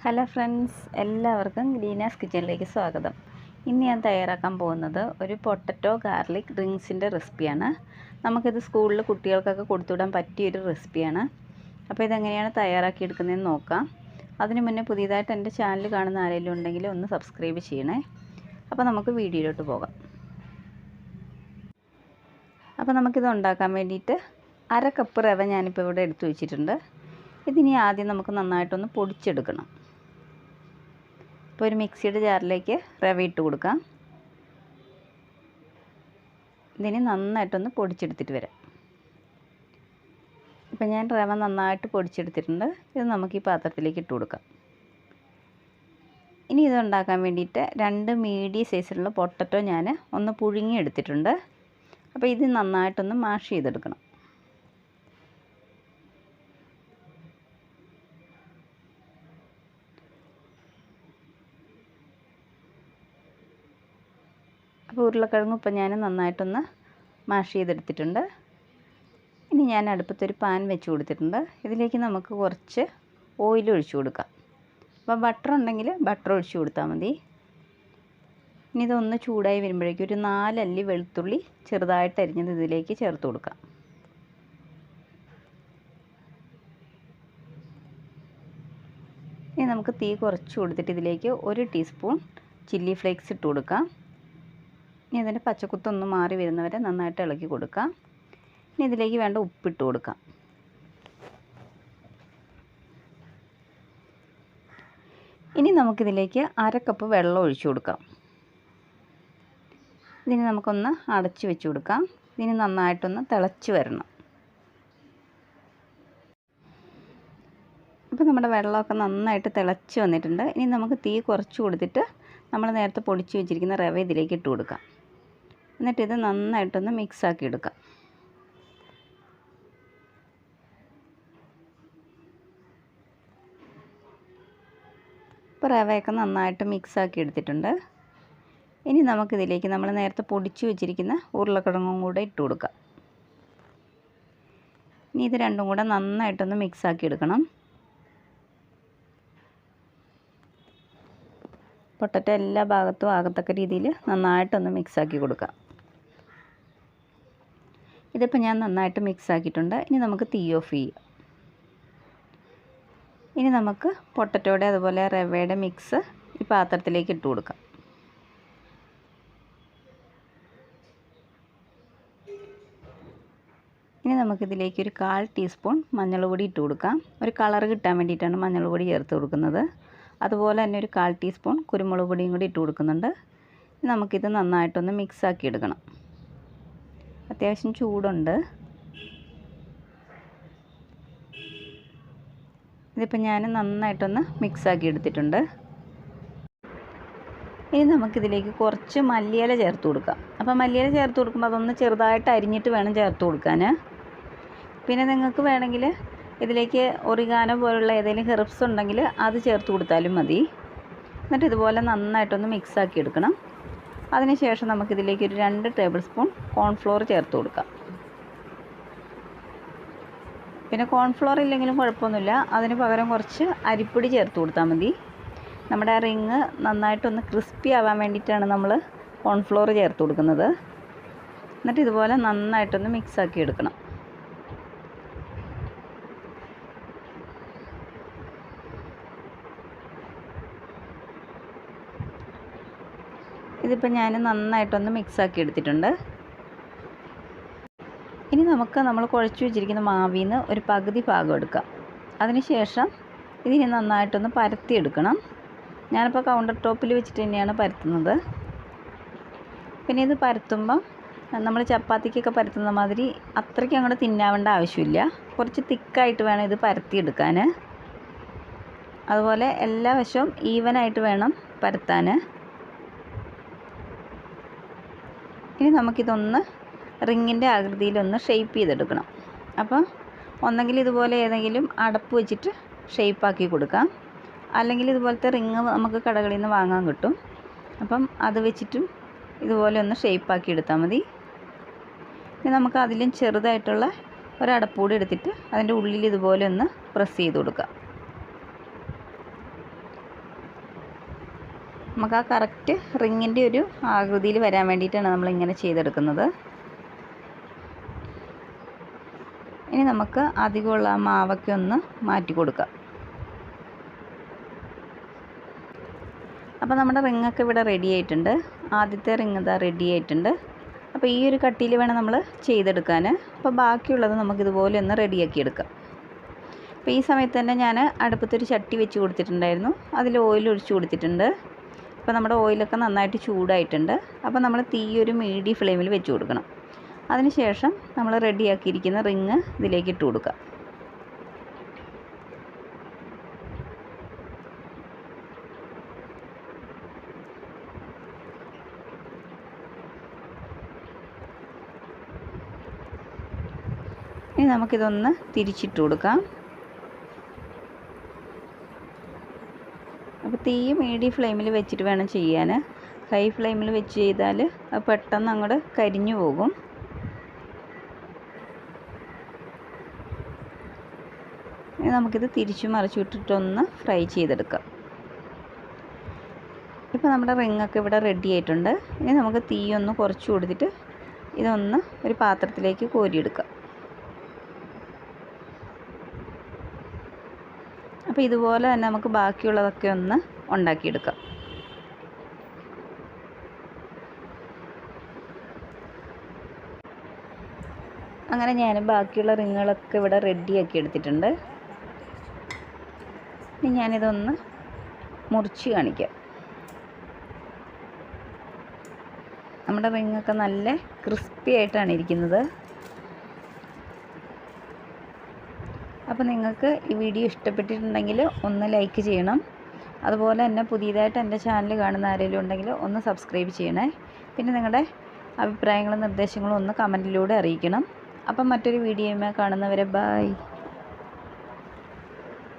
Hello friends, എല്ലാവർക്കും ഗ്രീനാസ് കിച്ചണിലേക്ക് സ്വാഗതം. ഇന്ന് ഞാൻ തയ്യാറാക്കാൻ പോകുന്നത് ഒരു പൊട്ടറ്റോ ഗാർലിക് ഡ്രിങ്ക്സിൻ്റെ റെസിപ്പിയാണ്. നമുക്കിത് സ്കൂളിൽ കുട്ടികൾക്കൊക്കെ കൊടുത്തുവിടാൻ പറ്റിയൊരു റെസിപ്പിയാണ്. അപ്പോൾ ഇതെങ്ങനെയാണ് തയ്യാറാക്കിയെടുക്കുന്നതെന്ന് നോക്കാം. അതിന് മുന്നേ പുതിയതായിട്ട് എൻ്റെ ചാനൽ കാണുന്ന ആരെങ്കിലും ഉണ്ടെങ്കിൽ ഒന്ന് സബ്സ്ക്രൈബ് ചെയ്യണേ. അപ്പോൾ നമുക്ക് വീഡിയോയിലോട്ട് പോകാം. അപ്പോൾ നമുക്കിത് ഉണ്ടാക്കാൻ വേണ്ടിയിട്ട് 1/2 കപ്പ് റവ ഞാനിപ്പോൾ ഇവിടെ എടുത്തു വെച്ചിട്ടുണ്ട്. ഇതിനി ആദ്യം നമുക്ക് നന്നായിട്ടൊന്ന് പൊടിച്ചെടുക്കണം. ഇപ്പോൾ ഒരു മിക്സിയുടെ ജാറിലേക്ക് റവ ഇട്ട് കൊടുക്കാം. ഇതിന് നന്നായിട്ടൊന്ന് പൊടിച്ചെടുത്തിട്ട് വരാം. ഇപ്പം ഞാൻ റവ നന്നായിട്ട് പൊടിച്ചെടുത്തിട്ടുണ്ട്. ഇത് നമുക്ക് ഈ പാത്രത്തിലേക്ക് ഇട്ട് കൊടുക്കാം. ഇനി ഇത് ഉണ്ടാക്കാൻ വേണ്ടിയിട്ട് 2 മീഡിയം സൈസിലുള്ള പൊട്ടറ്റോ ഞാൻ ഒന്ന് പുഴുങ്ങി എടുത്തിട്ടുണ്ട്. അപ്പോൾ ഇത് നന്നായിട്ടൊന്ന് മാഷ് ചെയ്തെടുക്കണം. അപ്പോൾ ഉരുളക്കിഴങ്ങ് ഇപ്പം ഞാൻ നന്നായിട്ടൊന്ന് മാഷ് ചെയ്തെടുത്തിട്ടുണ്ട്. ഇനി ഞാൻ അടുപ്പത്തൊരു പാൻ വെച്ച് കൊടുത്തിട്ടുണ്ട്. ഇതിലേക്ക് നമുക്ക് കുറച്ച് ഓയിൽ ഒഴിച്ചു കൊടുക്കാം. അപ്പോൾ ബട്ടർ ഉണ്ടെങ്കിൽ ബട്ടർ ഒഴിച്ചു കൊടുത്താൽ മതി. ഇനി ഇതൊന്ന് ചൂടായി വരുമ്പോഴേക്കും ഒരു 4 അല്ലി വെളുത്തുള്ളി ചെറുതായിട്ട് അരിഞ്ഞത് ഇതിലേക്ക് ചേർത്ത് കൊടുക്കാം. ഇനി നമുക്ക് തീ കുറച്ച് കൊടുത്തിട്ട് ഇതിലേക്ക് 1 ടീസ്പൂൺ ചില്ലി ഫ്ലേക്സ് ഇട്ട് കൊടുക്കാം. ഇനി ഇതിൻ്റെ പച്ചക്കുത്തൊന്ന് മാറി വരുന്നവരെ നന്നായിട്ട് ഇളക്കി കൊടുക്കാം. ഇനി ഇതിലേക്ക് വേണ്ട ഉപ്പിട്ട് കൊടുക്കാം. ഇനി നമുക്കിതിലേക്ക് 1/2 കപ്പ് വെള്ളം ഒഴിച്ചു കൊടുക്കാം. ഇതിന് നമുക്കൊന്ന് അടച്ചു വെച്ച് കൊടുക്കാം. ഇതിന് നന്നായിട്ടൊന്ന് തിളച്ച് വരണം. അപ്പോൾ നമ്മുടെ വെള്ളമൊക്കെ നന്നായിട്ട് തിളച്ച് വന്നിട്ടുണ്ട്. ഇനി നമുക്ക് തീ കുറച്ച് കൊടുത്തിട്ട് നമ്മൾ നേരത്തെ പൊടിച്ച് വെച്ചിരിക്കുന്ന റവ ഇതിലേക്ക് ഇട്ട് കൊടുക്കാം. എന്നിട്ട് ഇത് നന്നായിട്ടൊന്ന് മിക്സാക്കി എടുക്കാം. ഇപ്പോൾ റവയൊക്കെ നന്നായിട്ട് മിക്സാക്കി എടുത്തിട്ടുണ്ട്. ഇനി നമുക്കിതിലേക്ക് നമ്മൾ നേരത്തെ പൊടിച്ച് വെച്ചിരിക്കുന്ന ഉരുളക്കിഴങ്ങും കൂടെ ഇട്ട് കൊടുക്കാം. ഇനി ഇത് രണ്ടും കൂടെ നന്നായിട്ടൊന്ന് മിക്സാക്കി എടുക്കണം. പൊട്ടറ്റോ എല്ലാ ഭാഗത്തും ആകത്തക്ക രീതിയിൽ നന്നായിട്ടൊന്ന് മിക്സാക്കി കൊടുക്കാം. ഇതിപ്പോൾ ഞാൻ നന്നായിട്ട് മിക്സ് ആക്കിയിട്ടുണ്ട്. ഇനി നമുക്ക് തീ ഓഫ് ചെയ്യാം. ഇനി നമുക്ക് പൊട്ടറ്റോയുടെ അതുപോലെ റവയുടെ മിക്സ് ഈ പാത്രത്തിലേക്ക് ഇട്ട് കൊടുക്കാം. ഇനി നമുക്കിതിലേക്ക് ഒരു 1/4 ടീസ്പൂൺ മഞ്ഞൾപ്പൊടി ഇട്ട് കൊടുക്കാം. ഒരു കളർ കിട്ടാൻ വേണ്ടിയിട്ടാണ് മഞ്ഞൾപ്പൊടി ചേർത്ത് കൊടുക്കുന്നത്. അതുപോലെ തന്നെ ഒരു 1/4 ടീസ്പൂൺ കുരുമുളക് പൊടിയും കൂടി ഇട്ട് കൊടുക്കുന്നുണ്ട്. നമുക്കിത് നന്നായിട്ടൊന്ന് മിക്സാക്കി എടുക്കണം. അത്യാവശ്യം ചൂടുണ്ട്. ഇതിപ്പോൾ ഞാൻ നന്നായിട്ടൊന്ന് മിക്സാക്കി എടുത്തിട്ടുണ്ട്. ഇനി നമുക്കിതിലേക്ക് കുറച്ച് മല്ലിയില ചേർത്ത് കൊടുക്കാം. അപ്പോൾ മല്ലിയില ചേർത്ത് കൊടുക്കുമ്പോൾ അതൊന്ന് ചെറുതായിട്ട് അരിഞ്ഞിട്ട് വേണം ചേർത്ത് കൊടുക്കാൻ. പിന്നെ നിങ്ങൾക്ക് വേണമെങ്കിൽ ഇതിലേക്ക് ഒറിഗാനോ പോലുള്ള ഏതെങ്കിലും ഹെർബ്സ് ഉണ്ടെങ്കിൽ അത് ചേർത്ത് കൊടുത്താലും മതി. എന്നിട്ട് ഇതുപോലെ നന്നായിട്ടൊന്ന് മിക്സാക്കി എടുക്കണം. അതിനുശേഷം നമുക്കിതിലേക്ക് ഒരു 2 ടേബിൾ സ്പൂൺ കോൺഫ്ലോർ ചേർത്ത് കൊടുക്കാം. പിന്നെ കോൺഫ്ലോർ ഇല്ലെങ്കിലും കുഴപ്പമൊന്നുമില്ല. അതിന് പകരം കുറച്ച് അരിപ്പൊടി ചേർത്ത് കൊടുത്താൽ മതി. നമ്മുടെ റിങ് നന്നായിട്ടൊന്ന് ക്രിസ്പി ആവാൻ വേണ്ടിയിട്ടാണ് നമ്മൾ കോൺഫ്ലോർ ചേർത്ത് കൊടുക്കുന്നത്. എന്നിട്ട് ഇതുപോലെ നന്നായിട്ടൊന്ന് മിക്സാക്കി എടുക്കണം. ഇതിപ്പോൾ ഞാൻ നന്നായിട്ടൊന്ന് മിക്സാക്കി എടുത്തിട്ടുണ്ട്. ഇനി നമുക്ക് നമ്മൾ കുഴച്ച് വെച്ചിരിക്കുന്ന മാവിൽ നിന്ന് ഒരു പകുതി ഭാഗം എടുക്കാം. അതിനുശേഷം ഇതിന് നന്നായിട്ടൊന്ന് പരത്തിയെടുക്കണം. ഞാനിപ്പോൾ കൗണ്ടർ ടോപ്പിൽ വെച്ചിട്ട് തന്നെയാണ് പരത്തുന്നത്. പിന്നെ ഇത് പരത്തുമ്പം നമ്മൾ ചപ്പാത്തിക്കൊക്കെ പരത്തുന്ന മാതിരി അത്രയ്ക്ക് അങ്ങോട്ട് തിന്നാവേണ്ട ആവശ്യമില്ല. കുറച്ച് തിക്കായിട്ട് വേണം ഇത് പരത്തിയെടുക്കാൻ. അതുപോലെ എല്ലാ വശവും ഈവനായിട്ട് വേണം പരത്താൻ. ഇനി നമുക്കിതൊന്ന് റിങ്ങിൻ്റെ ആകൃതിയിലൊന്ന് ഷേപ്പ് ചെയ്തെടുക്കണം. അപ്പോൾ ഒന്നെങ്കിൽ ഇതുപോലെ ഏതെങ്കിലും അടപ്പ് വെച്ചിട്ട് ഷേപ്പാക്കി കൊടുക്കാം. അല്ലെങ്കിൽ ഇതുപോലത്തെ റിങ് നമുക്ക് കടകളിൽ നിന്ന് വാങ്ങാൻ കിട്ടും. അപ്പം അത് വെച്ചിട്ടും ഇതുപോലെ ഒന്ന് ഷേപ്പാക്കി എടുത്താൽ മതി. ഇനി നമുക്ക് അതിലും ചെറുതായിട്ടുള്ള ഒരടപ്പ് കൂടി എടുത്തിട്ട് അതിൻ്റെ ഉള്ളിൽ ഇതുപോലെ ഒന്ന് പ്രസ് ചെയ്ത് കൊടുക്കാം. നമുക്ക് ആ കറക്റ്റ് റിങ്ങിൻ്റെ ഒരു ആകൃതിയിൽ വരാൻ വേണ്ടിയിട്ടാണ് നമ്മളിങ്ങനെ ചെയ്തെടുക്കുന്നത്. ഇനി നമുക്ക് അധികമുള്ള ആ മാവൊക്കെ ഒന്ന് മാറ്റി കൊടുക്കാം. അപ്പോൾ നമ്മുടെ റിങ്ങൊക്കെ ഇവിടെ റെഡി ആയിട്ടുണ്ട്. ആദ്യത്തെ റിങ് ഇതാ റെഡി ആയിട്ടുണ്ട്. അപ്പോൾ ഈ ഒരു കട്ടിയിൽ വേണം നമ്മൾ ചെയ്തെടുക്കാൻ. അപ്പോൾ ബാക്കിയുള്ളത് നമുക്കിതുപോലെ ഒന്ന് റെഡിയാക്കി എടുക്കാം. അപ്പോൾ ഈ സമയത്ത് തന്നെ ഞാൻ അടുപ്പത്തൊരു ചട്ടി വെച്ച് കൊടുത്തിട്ടുണ്ടായിരുന്നു. അതിൽ ഓയിൽ ഒഴിച്ച് കൊടുത്തിട്ടുണ്ട്. അപ്പോൾ നമ്മുടെ ഓയിലൊക്കെ നന്നായിട്ട് ചൂടായിട്ടുണ്ട്. അപ്പോൾ നമ്മൾ തീ ഒരു മീഡിയം ഫ്ലെയിമിൽ വെച്ച് കൊടുക്കണം. അതിനുശേഷം നമ്മൾ റെഡിയാക്കിയിരിക്കുന്ന റിങ് ഇതിലേക്ക് ഇട്ട് കൊടുക്കുക. ഇനി നമുക്കിതൊന്ന് തിരിച്ചിട്ട് കൊടുക്കാം. അപ്പോൾ തീ മീഡിയം ഫ്ലെയിമിൽ വെച്ചിട്ട് വേണം ചെയ്യാൻ. ഹൈ ഫ്ലെയിമിൽ വെച്ച് ചെയ്താൽ അത് പെട്ടെന്ന് അങ്ങോട്ട് കരിഞ്ഞു പോകും. ഇനി നമുക്കിത് തിരിച്ചു മറിച്ചു വിട്ടിട്ടൊന്ന് ഫ്രൈ ചെയ്തെടുക്കാം. ഇപ്പോൾ നമ്മുടെ റിങ്ങൊക്കെ ഇവിടെ റെഡി ആയിട്ടുണ്ട്. ഇനി നമുക്ക് തീ ഒന്ന് കുറച്ച് കൊടുത്തിട്ട് ഇതൊന്ന് ഒരു പാത്രത്തിലേക്ക് കോരിയെടുക്കാം. അപ്പോൾ ഇതുപോലെ തന്നെ നമുക്ക് ബാക്കിയുള്ളതൊക്കെ ഒന്ന് ഉണ്ടാക്കിയെടുക്കാം. അങ്ങനെ ഞാൻ ബാക്കിയുള്ള റിങ്ങുകളൊക്കെ ഇവിടെ റെഡിയാക്കി എടുത്തിട്ടുണ്ട്. ഇനി ഞാനിതൊന്ന് മുറിച്ച് കാണിക്കാം. നമ്മുടെ റിങ്ങൊക്കെ നല്ല ക്രിസ്പി ആയിട്ടാണ് ഇരിക്കുന്നത്. അപ്പോൾ നിങ്ങൾക്ക് ഈ വീഡിയോ ഇഷ്ടപ്പെട്ടിട്ടുണ്ടെങ്കിൽ ഒന്ന് ലൈക്ക് ചെയ്യണം. അതുപോലെ തന്നെ പുതിയതായിട്ട് എൻ്റെ ചാനൽ കാണുന്ന ആരെങ്കിലും ഉണ്ടെങ്കിൽ ഒന്ന് സബ്സ്ക്രൈബ് ചെയ്യണേ. പിന്നെ നിങ്ങളുടെ അഭിപ്രായങ്ങളും നിർദ്ദേശങ്ങളും ഒന്ന് കമൻറ്റിലൂടെ അറിയിക്കണം. അപ്പം മറ്റൊരു വീഡിയോയുമായി കാണുന്നവരെ ബൈ.